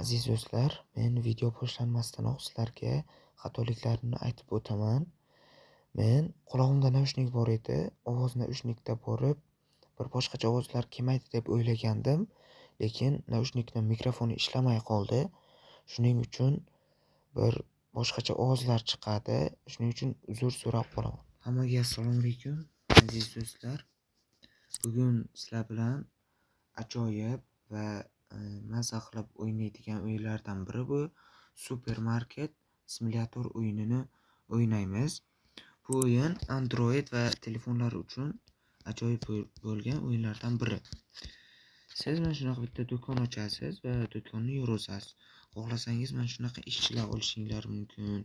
Aziz do'stlar, men video boshlanmasdanoq sizlarga xatoliklarimni aytib o'taman. Men qulog'imda naushnik bor edi. Ovoz naushnikda borib, bir boshqacha ovozlar kelmaydi deb o'ylagandim, lekin naushnikning mikrofoni ishlamay qoldi. Shuning uchun bir boshqacha ovozlar chiqadi. Shuning uchun uzr so'rab qolaman. Hammaga assalomu alaykum, aziz do'stlar. Bugun sizlar bilan ajoyib va maza qilib o'ynaydigan o'yinlardan biri bu Supermarket simulyator o'yinini o'ynaymiz. Bu o'yin Android va telefonlar uchun ajoyib bo'lgan o'yinlardan biri. Siz mana shunaqa bitta do'kon ochasiz va do'konni yurg'izasiz. Xohlasangiz mana shunaqa ishchilar olishinglar mumkin.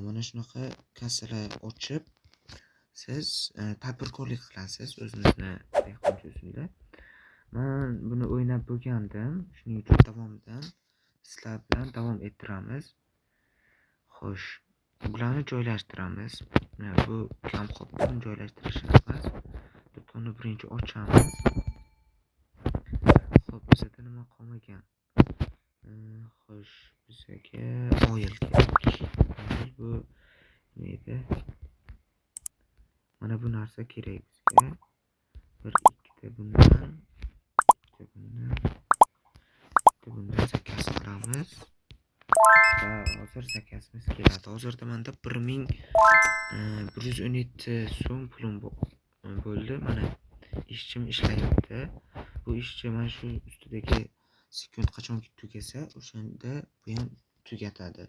Mana shunaqa kassalar ochib siz tadbirkorlik qilasiz o'zingizni dehqoncha usulda. Men buni o'ynab bo'lgandim. Shuning uchun davomidan sizlar bilan davom ettiramiz. Xo'sh, bularni joylashtiramiz. Bu kamqopni joylashtirish emas. Do'konni birinchi ochamiz. Xo'p, bizda nima qolmagan? Xo'sh, bizga oil kerak. Bu neydi? Mana bu narsa kerak bizga. Bir ikkita bundan zakaz qilamiz va hozir zakazimiz keladi. Hozirda menda 1117 so'm pulim bo'ldi. Mana ishchim ishlayapti. Bu ishchi mana shu ustidagi sekund qachonki tugasa, o'shanda bu ham tugatadi.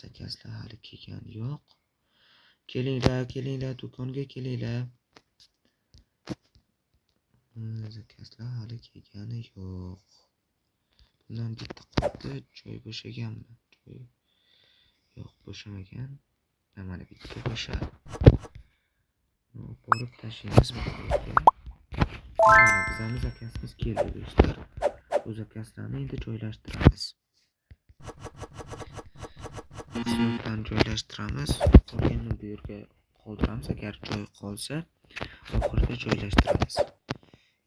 Zakazlar hali kelgani yo'q. Kelinglar, do'konga kelinglar. Zakazlar hali kelgani yo'q. Bundan bitta qoldi. Joy bo'shaganmi? Joy yo'q, bo'shamagan. Mana bitta bo'shadi. Borib tashlaymiz bu yerga. Mana bizning zakazimiz keldi do'stlar. Bu zakazlarni endi joylashtiramiz. Sizlardan joylashtiramiz. Qolganini bu yerga qoldiramiz. Agar joy qolsa, oxirida joylashtiramiz.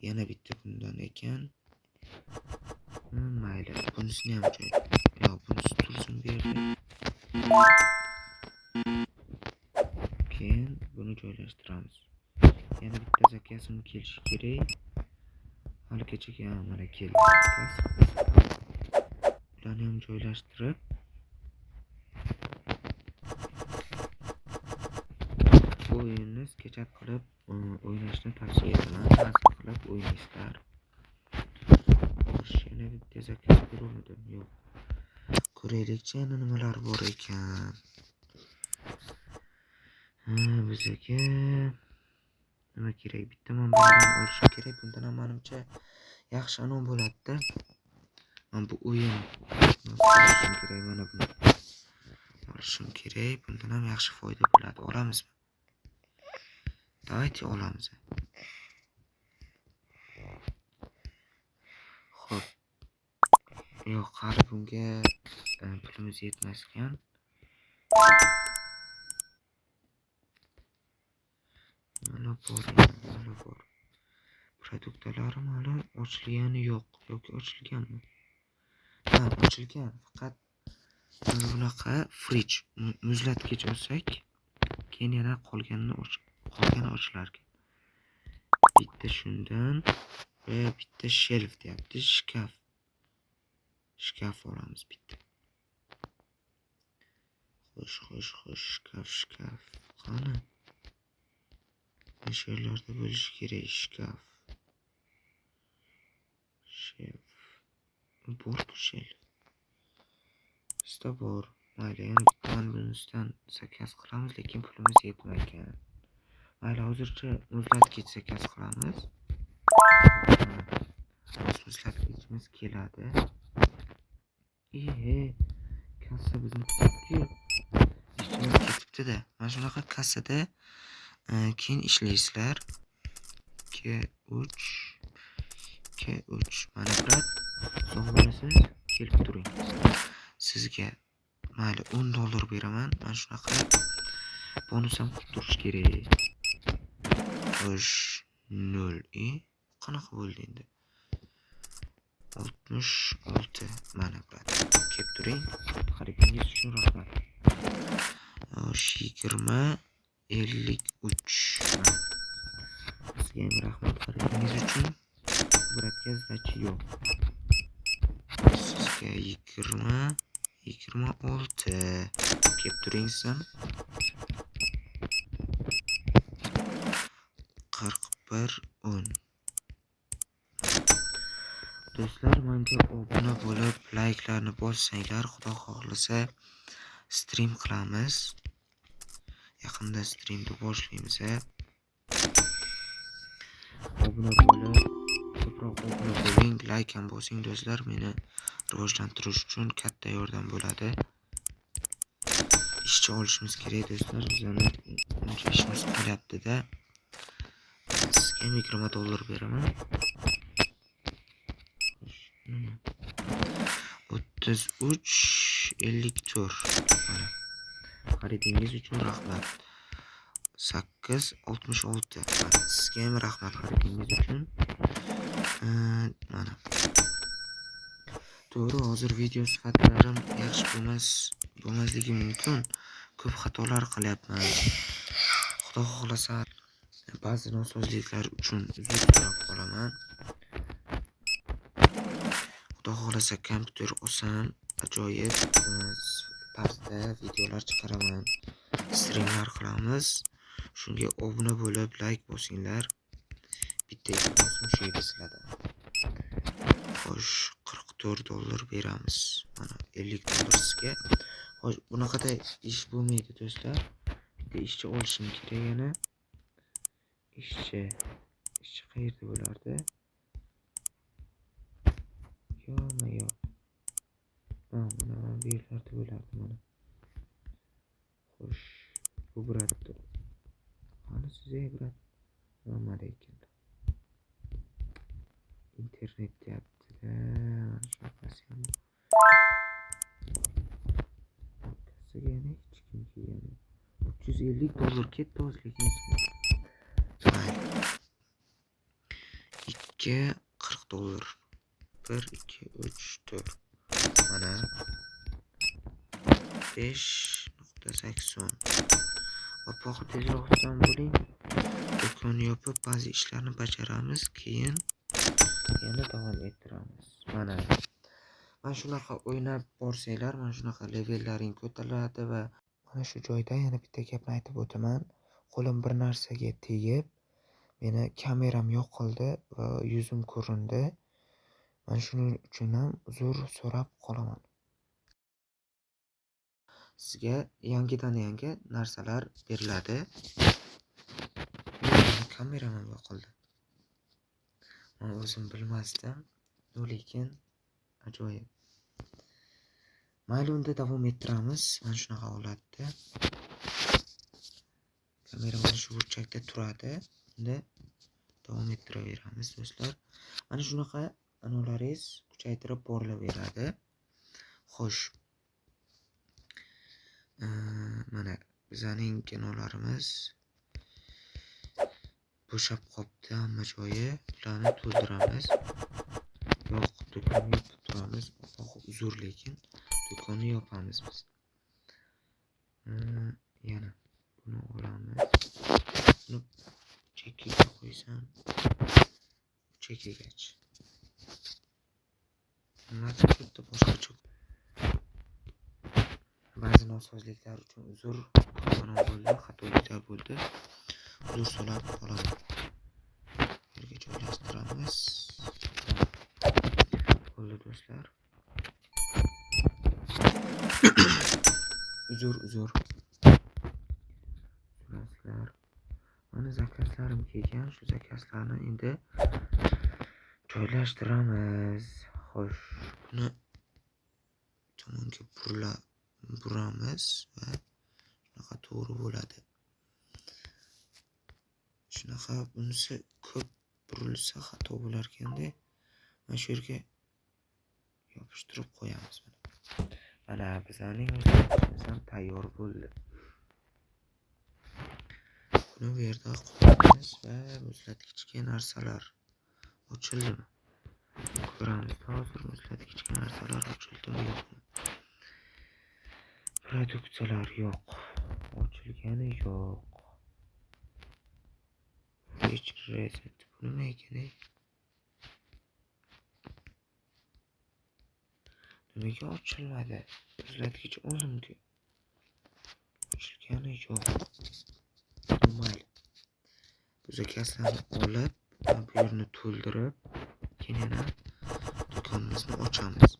Yana bitta bundan ekan. Mayli, bunisini ham joy. Yo'q, bunisi tursin bu yerda. Keyin buni joylashtiramiz. Yana bitta zakazim kelishi kerak. Haligacha mana keldi zakaz. Ularni ham joylashtirib bu o'yinni sketchup qilib o'ynashni tavsiya etaman. Mazza qilib o'ynaysizlar. Yana bitta zakaz ko'rolmadim. Yo'q. Ko'raylikchi yana nimalar bor ekan. Bizga nima kerak? Bitta men bundan olishim kerak. Bundan ham menimcha yaxshi anon bo'ladi-da. Men bu o'yin olishim kerak, mana buni. Olishim kerak. Bundan ham yaxshi foyda bo'ladi. Olamizmi? Давайте olamiz. Xo'p. Yo'q, hali bunga pulimiz yetmas ekan. Mana bor. Produktlarim hali ochilgani yo'q yoki ochilganmi? Ha, ochilgan. Faqat mana bunaqa fridge, muzlatgich olsak, keyin yana qolgani ochilar ekan. Bitta shundan va bitta shelf deyapti, shkaf. Shkaf olamiz bitta. Xo'sh, shkaf. Qani? Shu yerlarda bo'lishi kerak shkaf. Shelf. Bor-ku shelf. Bizda bor. Mayli, yana bitta bunisidan zakaz qilamiz, lekin pulimiz yetmagan. Mayli, hozircha muzlatgich zakaz qilamiz. Muzlatgichimiz keladi. Kassa bizni kutibdi-yu. Ishchilar ketibdi-da. Mana shunaqa kassada keyin ishlaysizlar. K3. Mana brat, sog' bo'lasiz, kelib turing. Sizga mayli $10 beraman. Mana shunaqa bonus ham qilib turish kerak. Xo'sh, 0. Qanaqa bo'ldi endi? 66. Mana kelib turing. Xaridingiz uchun rahmat. 20 53. Sizga ham rahmat xaridingiz uchun. Bratga zdachi yo'q. Sizga 20 26. Kelib turing siz ham. 41 10. Do'stlar, menga obuna bo'lib, layklarni bossanglar, xudo xohlasa stream qilamiz. Yaqinda streamni boshlaymiz. Obuna bo'lib, ko'proq obuna bo'ling, layk ham bosing do'stlar. Meni rivojlantirish uchun katta yordam bo'ladi. Ishchi olishimiz kerak do'stlar. Bizning ishimiz qolyapti-da. Sizga $20 beraman. 33 54. Mana. Xaridingiz uchun rahmat. 8 66. Sizga ham rahmat xaridingiz uchun. Mana. To'g'ri, hozir video sifatlarim yaxshi bo'lmasligi mumkin. Ko'p xatolar qilyapman. Xudo xohlasa ba'zi nosozliklar uchun uzr so'rab qolaman. Xudo xohlasa kompyuter olsam, ajoyib tarzda videolar chiqaraman. Streamlar qilamiz. Shunga obuna bo'lib, like bosinglar. Bitta iltimos shunga sizlardan. Xo'sh, $44 beramiz. Mana $50 sizga. Xo'sh, bunaqada ish bo'lmaydi do'stlar. Bitta ishchi olishim kerak yana. Ishchi qayerda bo'lardi? Yo'q. Mana bu yerlarda bo'lardi mana. Xo'sh, bu bratdir. Qani sizga brat? Mana ekan. Internet deyapti-da. Shunaqasi ham. Sizga yana hech kim kelgani. $350 ketdi hozir lekin hech kim. Mayli. 2 $40. 1 2 3 4. Mana 5.80. Oppoq tezroqdan bo'ling. Do'konni yopib, ba'zi ishlarni bajaramiz, keyin yana davom ettiramiz. Mana shunaqa o'ynab borsanglar, mana shunaqa levellaring ko'tariladi va mana shu joyda yana bitta gapni aytib o'taman. Qo'lim bir narsaga tegib, meni kameram yo'qoldi va yuzim ko'rindi. Mana shuning uchun ham uzr so'rab qolaman. Sizga yangi narsalar beriladi. Kameram ham yo'qoldi. Men o'zim bilmasdim, lekin ajoyib. Mayli, unda davom ettiramiz. Mana shunaqa holatda. Kamera mana shu burchakda turadi. Unda davom ettiraveramiz do'stlar. Mana shunaqa anolaringiz kuchaytirib borilaveradi. Xo'sh. Mana bizning kanallarimiz bo'shab qopti, hamma joyi. Ularni to'ldiramiz. Yo'q, do'konni yopib turamiz. Uzr, lekin do'konni yopamiz biz. Yana buni olamiz. Buni chekkaga qo'ysam, chekkagacha. Nimadir boshqacha. Ba'zi nosozliklar uchun uzr bo'ldi, xatoliklar bo'ldi. Uzr so'rab qolaman. Yerga joylashtiramiz. Bo'ldi do'stlar. Uzr. So'rasizlar. Mana zakazlarim kelgan, shu zakazlarni endi joylashtiramiz. Xo'sh, buni tomonga buramiz va shunaqa to'g'ri bo'ladi. Shunaqa bunisi ko'p burilsa xato bo'lar ekanda. Mana shu yerga yopishtirib qo'yamiz. Mana bizning o'zimiz ham tayyor bo'ldi. Buni bu yerda qo'yamiz va muzlatgichga narsalar ochildimi? Ko'ramiz hozir muzlatgichga narsalar ochildimi yo'qmi. Produksiyalar yo'q. Ochilgani yo'q. Fridge reset. Bu nima ekan? Nimaga ochilmadi? Muzlatgich oldimku. Ochilgani yo'q. Mayli. Bu zakazlarni olib, bu yerni to'ldirib, keyin yana do'konimizni ochamiz.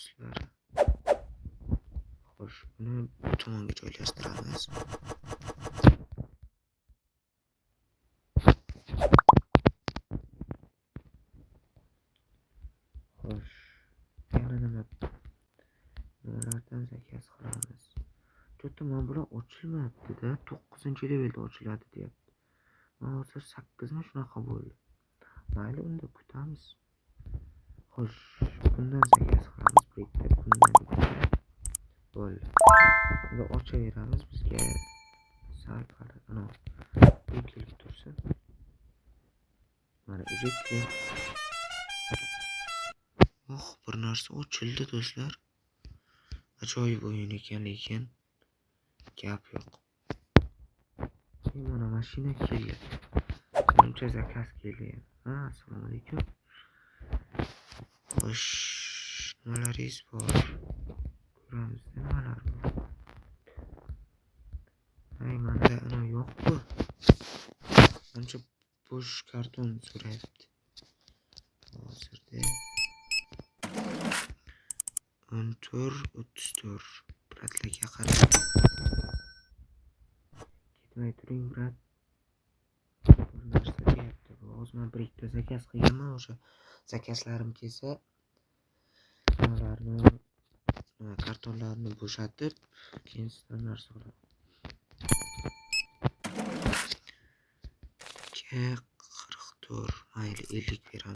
Sizlar. Xo'sh, buni bu tomonga joylashtiramiz. Xo'sh, yana nimalardan zakaz qilamiz? Tomon bular ochilmayapti-da, 9-levelda ochiladi deyapti. Hozir 8mi shunaqa bo'ldi. Mayli, unda kutamiz. Xo'sh, bundan zakaz qilamiz. Birikda bundan bo'ldi. Unda ochaveramiz, bizga sal qara. Ana, bu kelib tursin. Mana ujikki. Bir narsa ochildi do'stlar. Ajoyib o'yin ekan, lekin gap yo'q. Mana mashina keldi. Buncha zakaz keldi. Assalomu alaykum. Xo'sh, nimalaringiz bor? Ko'ramiz nimalar bor. Manda ana yo'q-ku. Ancha bo'sh karton so'rayapti. Hozirda 14-34. Bratlarga qarab. Ketmay turing, brat. Bir narsa deyapti. Hozir men birikda zakaz qilganman, o'sha zakazlarim kelsa, ularni kartonlarni bo'shatib, keyin sizdan narsa olaman. 44, mayli 50 beraman.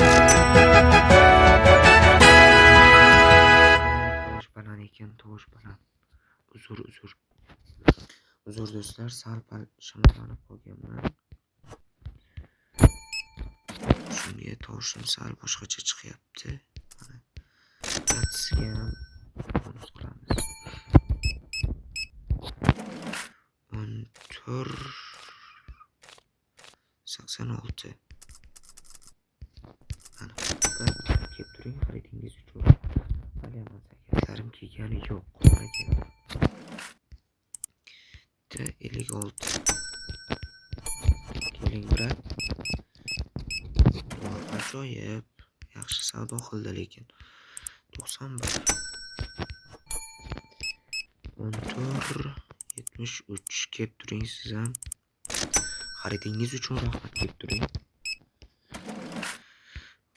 Tovush baland ekan, tovush baland. Uzr do'stlar, sal-pal shamalanib qolganman. Shunga tovushim sal boshqacha chiqyapti. Mana sizga ham bonus qilamiz. 14-86. Mana kelib turing, xaridingiz uchun. Hali ham zakazlarim kelgani yo'q. 56. Keling, brat. Ajoyib. Yaxshi savdo qildi, lekin 91. 14-73. Kelib turing, siz ham. Xaridingiz uchun rahmat, kelib turing.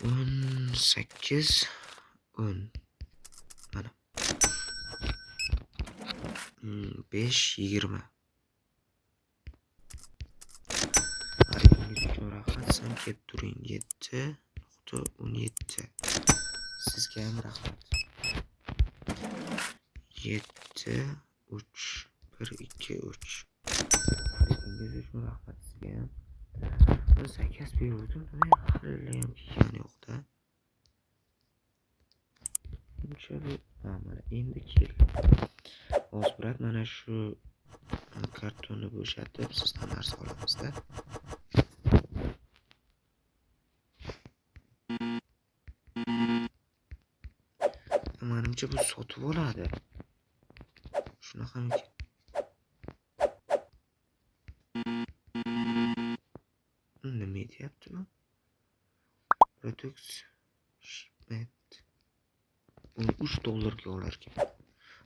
18-10. Mana 5-20. Xaridingiz uchun rahmat, siz ham kelib turing. 7.17. Sizga ham rahmat. 7-3-1-2-3. Xaridingiz uchun rahmat, sizga ham. Ben zakaz berdim, nima hali ham kelgani yo'q-da. Buncha bu mana endi keldi. Hozir brat, mana shu kartonni bo'shatib, sizdan narsa olamiz-da. Menimcha bu sotib oladi. Shunaqami? Nima deyapti bu? Product shipment. $13 olar ekan.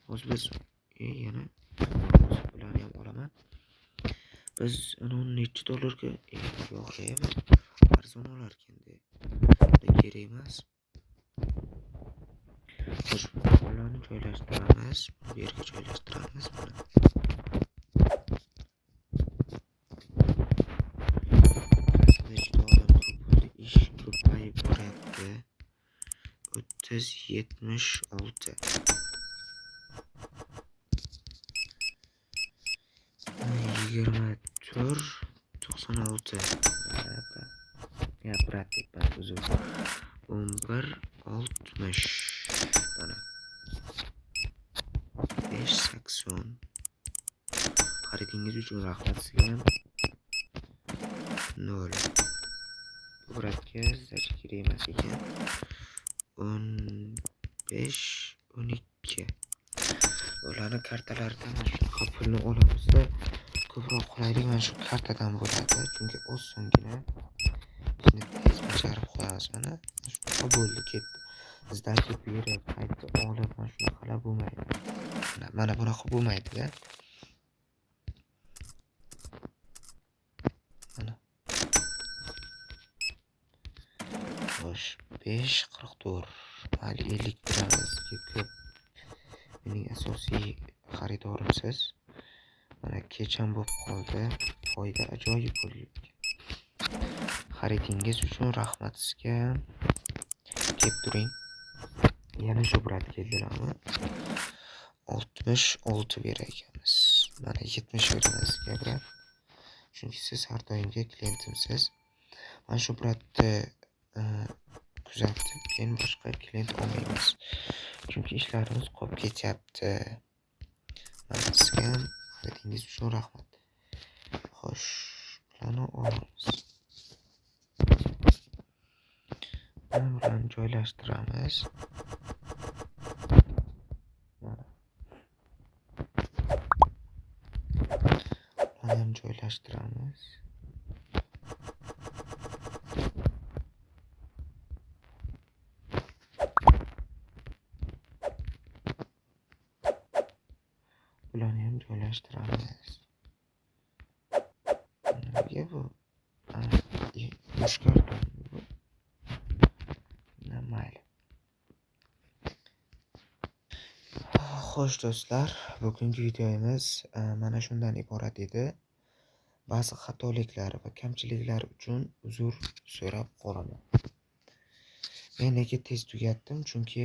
Hozir biz yana bularni ham olaman. Biz uni necha dollarga? Yo'q, arzon olar ekan-da. Kerak emas. Xo'sh, ularni joylashtiramiz. Bu yerga joylashtiramiz. Mana. Ish ko'payib boryapti. 76. 24-96. 96 brat deyapman, uzr. 1160 mana 580. Xaridingiz uchun rahmat sizga. 0. Bu bratga zach kerak emas ekan. 15 12. Ularni kartalaridan shunaqa pulni olamizda ko'proq qulaylik mana shu kartadan bo'ladi, chunki osongina ishni tez bajarib qo'yamiz. Mana shunaqa bo'ldi, ketdi. Sdача berib, qaytib olib, mana shunaqalar bo'lmaydi. Mana bunaqa bo'lmaydi-da. Mana. Xo'sh, 5.44. Hali 50 biramizga ko'p. Mening asosiy xaridorimsiz. Mana kecham bo'lib qoldi. Foyda ajoyib bo'ldi. Xaridingiz uchun rahmat sizga. Kelib turing. Yana shu brat keldilarmi? 66 berar ekanmiz. Mana 70 beraman sizga brat. Chunki siz har doimgi klientimsiz. Mana shu bratni kuzatib, keyin boshqa klient olmaymiz. Chunki ishlarimiz qolib ketyapti. Mana sizga xaridingiz uchun rahmat. Xo'sh, ularni olamiz. Ularni joylashtiramiz. Mana. Ularni joylashtiramiz. Ularni ham joylashtiramiz. Nega bu? Boshqardim bu. Mayli. Xo'sh do'stlar, bugungi videomiz mana shundan iborat edi. Ba'zi xatoliklar va kamchiliklar uchun uzr so'rab qolaman. Men nega tez tugatdim? Chunki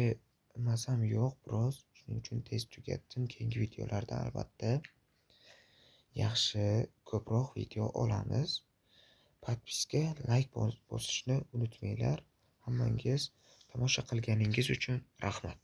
mazam yo'q biroz. Shuning uchun tez tugatdim. Keyingi videolarda albatta yaxshi, ko'proq video olamiz. Podpiska, like bosishni unutmanglar. Hammangiz tomosha qilganingiz uchun rahmat.